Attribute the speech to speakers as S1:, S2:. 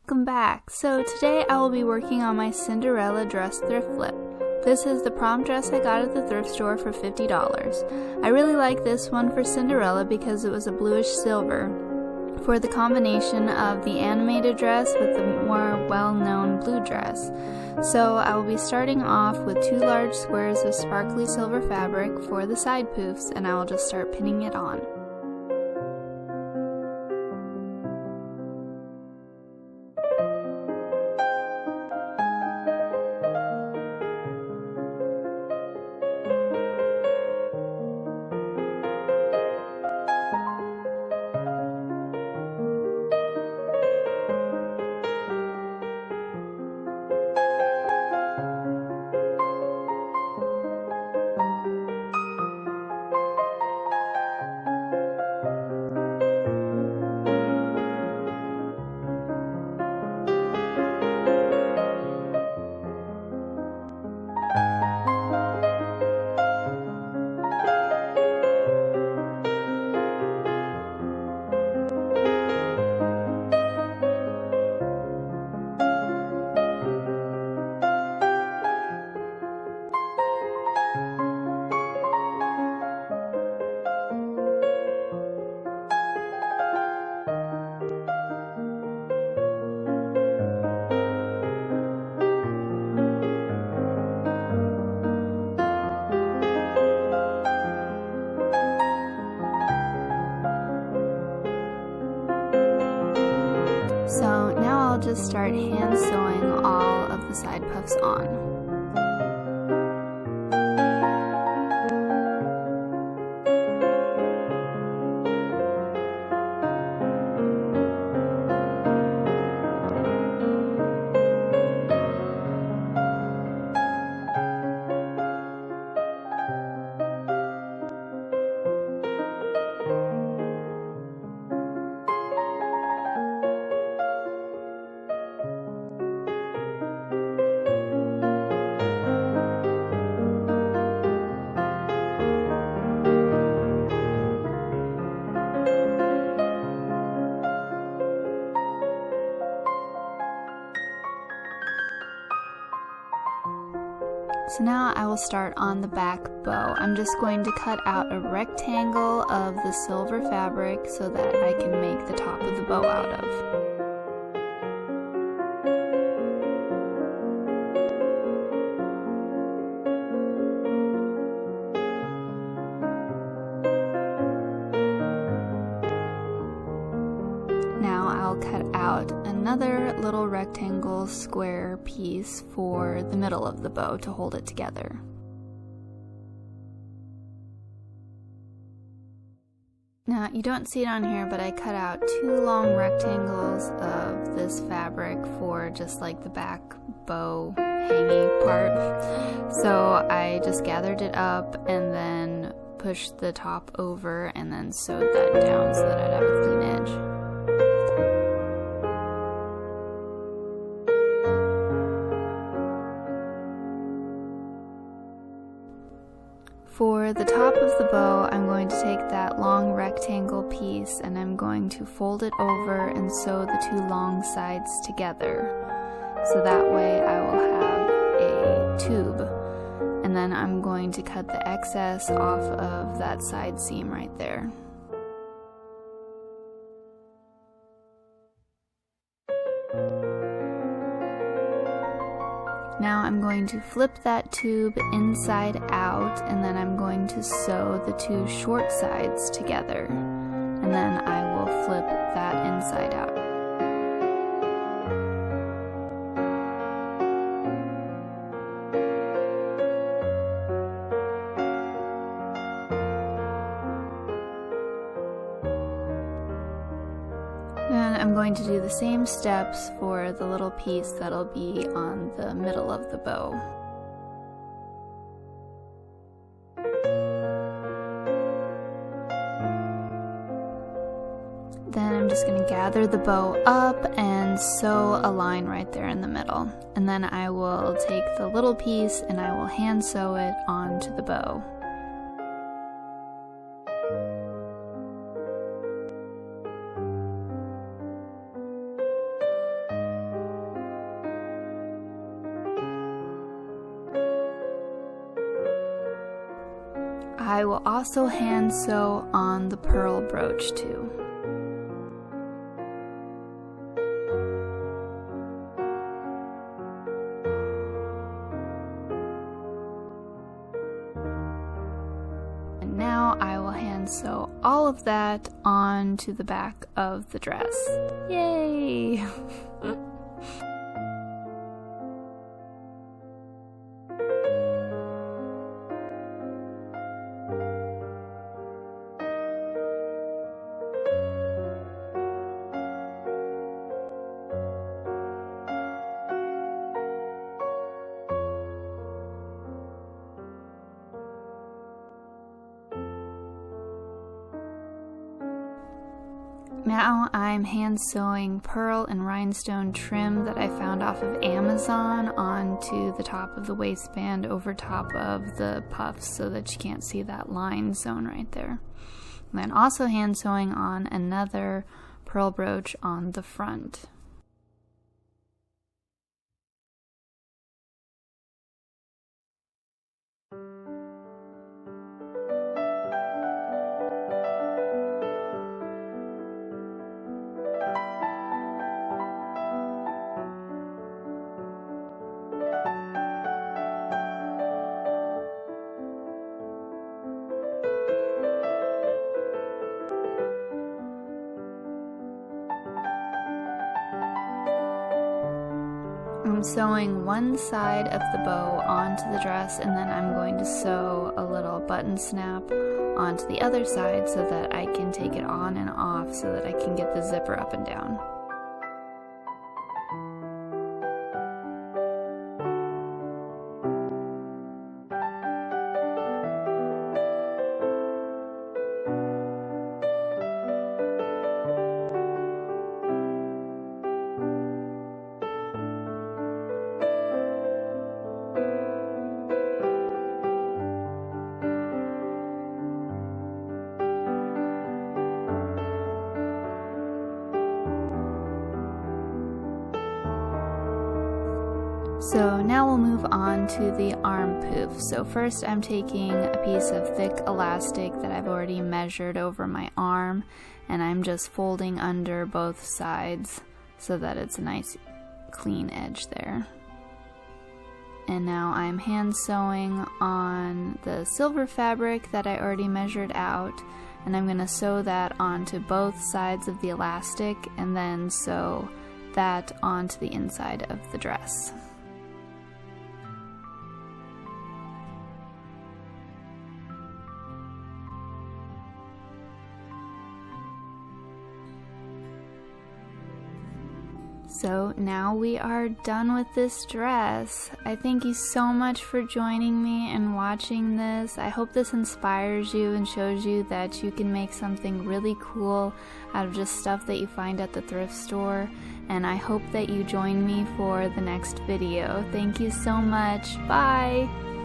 S1: Welcome back. So today I will be working on my Cinderella dress thrift flip. This is the prom dress I got at the thrift store for $50. I really like this one for Cinderella because it was a bluish silver for the combination of the animated dress with the more well-known blue dress. So I will be starting off with 2 large squares of sparkly silver fabric for the side poofs, and I will just start pinning it on. So now I'll just start hand sewing all of the side puffs on. So now I will start on the back bow. I'm just going to cut out a rectangle of the silver fabric so that I can make the top of the bow out of. Now I'll cut out another little rectangle square piece for the middle of the bow to hold it together. Now you don't see it on here, but I cut out 2 long rectangles of this fabric for just like the back bow hanging part. So I just gathered it up and then pushed the top over and then sewed that down so that I'd have a clean edge. For the top of the bow, I'm going to take that long rectangle piece and I'm going to fold it over and sew the 2 long sides together. So that way I will have a tube. And then I'm going to cut the excess off of that side seam right there. Now I'm going to flip that tube inside out, and then I'm going to sew the 2 short sides together, and then I will flip that inside out. And I'm going to do the same steps for the little piece that'll be on the middle of the bow. Then I'm just going to gather the bow up and sew a line right there in the middle. And then I will take the little piece and I will hand sew it onto the bow. I will also hand sew on the pearl brooch too. And now I will hand sew all of that onto the back of the dress. Yay! Now I'm hand sewing pearl and rhinestone trim that I found off of Amazon onto the top of the waistband over top of the puffs so that you can't see that line zone right there. And then also hand sewing on another pearl brooch on the front. I'm sewing one side of the bow onto the dress, and then I'm going to sew a little button snap onto the other side so that I can take it on and off so that I can get the zipper up and down. So now we'll move on to the arm poof. So first I'm taking a piece of thick elastic that I've already measured over my arm, and I'm just folding under both sides so that it's a nice clean edge there. And now I'm hand sewing on the silver fabric that I already measured out, and I'm going to sew that onto both sides of the elastic and then sew that onto the inside of the dress. So now we are done with this dress. I thank you so much for joining me and watching this. I hope this inspires you and shows you that you can make something really cool out of just stuff that you find at the thrift store. And I hope that you join me for the next video. Thank you so much. Bye!